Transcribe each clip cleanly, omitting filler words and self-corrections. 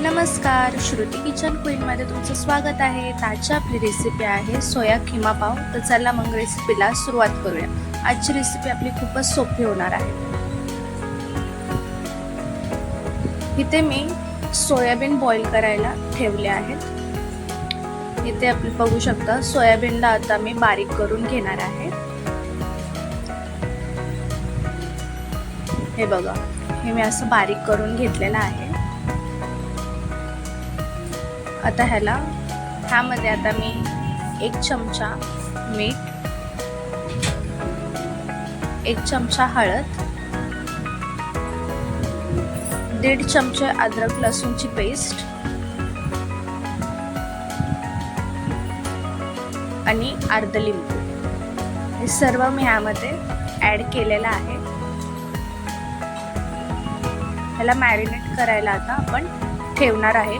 नमस्कार, श्रुती किचन क्वीनमध्ये तुमचं स्वागत आहे। आजची आपली रेसिपी आहे सोया खिमा पाव। तर चला मग रेसिपीला सुरुवात करूया। आजची रेसिपी आपली खूपच सोपी होणार आहे। इथे मी सोयाबीन बॉईल करायला ठेवले आहेत। इथे आपण बघू शकता सोयाबीनला आता मी बारीक करून घेणार आहे। हे बघा, हे मी असं बारीक करून घेतलेलं आहे। आता ह्यामध्ये आता मी 1 चमचा मीठ, 1 चमचा हळद, 1.5 चमचे अद्रक लसूणची पेस्ट आणि अर्ध लिंबू, हे सर्व मी ह्यामध्ये ऍड केलेलं आहे। ह्याला मॅरिनेट करायला आता आपण ठेवणार आहे।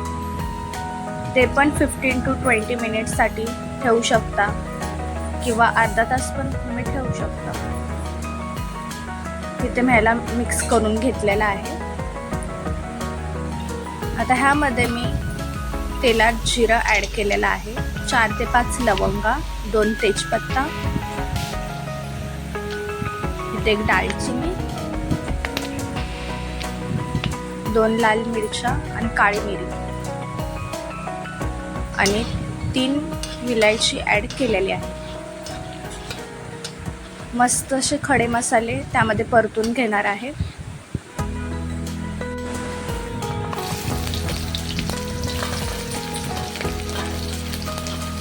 ते पण 15 to 20 मिनिट्ससाठी ठेवू शकता किंवा अर्धा तास पण तुम्ही ठेवू शकता। इथे मी ह्याला मिक्स करून घेतलेला आहे। आता ह्यामध्ये मी तेलात जिरा ऍड केलेला आहे, 4 ते 5 लवंगा, 2 तेजपत्ता, इथे 1 दालचिनी, 2 लाल मिरच्या आणि काळी मिरी आणि 3 विलायची ऍड केलेली आहे। मस्त असे खडे मसाले त्यामध्ये परतून घेणार आहे।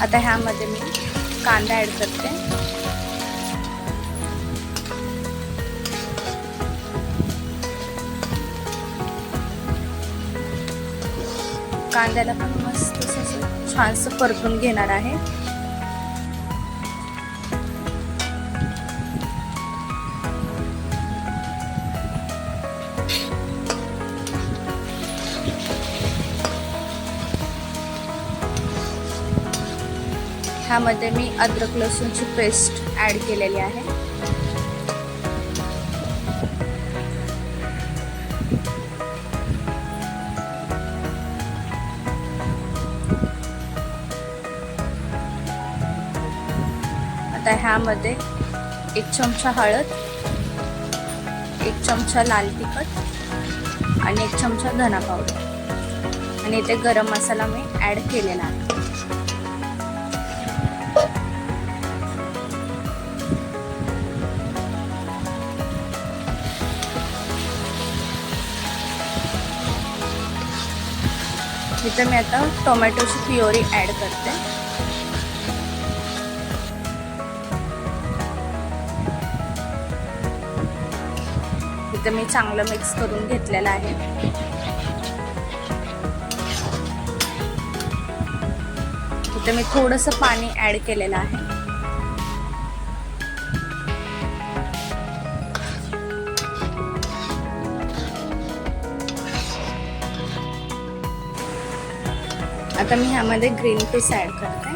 आता ह्यामध्ये मी कांदा ऍड करते। कांद्याला पण मस्त असं छानसं परतून घेणार आहे। ह्यामध्ये मी अद्रक लसूणची पेस्ट ऍड केलेली आहे। आता ह्यामध्ये 1 चमचा हळद, 1 चमचा लाल तिखट आणि 1 चमचा धना पावडर आणि इथे गरम मसाला मी ऍड केलेला आहे। इथे मी आता टोमॅटोची प्युरी ऍड करते। इथे मी चांगलं मिक्स करून घेतलेलं आहे। इथे मी थोडंसं पाणी ऍड केलेलं आहे। आता मी ह्यामध्ये ग्रीन पीस ऍड करते।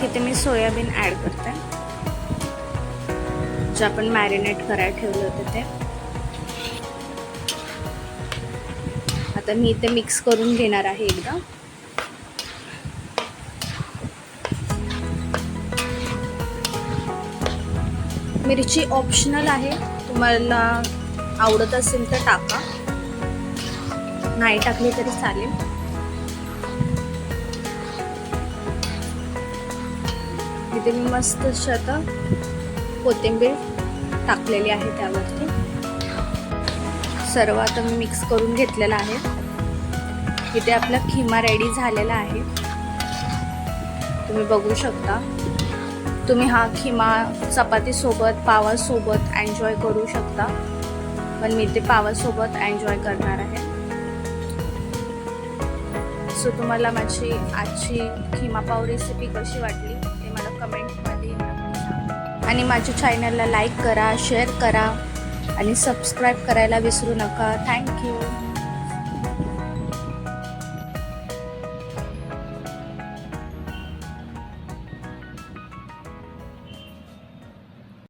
इथे मी सोयाबीन ऍड करते, जे आपण मॅरिनेट करायला ठेवले होते ते। आता मी इथे मिक्स करून घेणार आहे एकदा। मिरची ऑप्शनल आहे, तुम्हाला आवडत असेल तर टाका, नाही टाकली तरी चालेल। इथे मी मस्त अशी आता कोथिंबीर टाकलेली आहे त्यावरती। सर्व आता मी मिक्स करून घेतलेला आहे। इथे आपला खिमा रेडी झालेला आहे, तुम्ही बघू शकता। तुम्ही हा खिमा चपातीसोबत, पावासोबत एन्जॉय करू शकता, पण मी ते पावासोबत एन्जॉय करणार आहे। सो तुम्हाला माझी आजची खिमा पाव रेसिपी कशी वाटली ते मला कमेंटमध्ये नक्की सांगा आणि माझ्या चॅनलला लाईक करा, शेअर करा आणि सबस्क्राईब करायला विसरू नका। थँक्यू।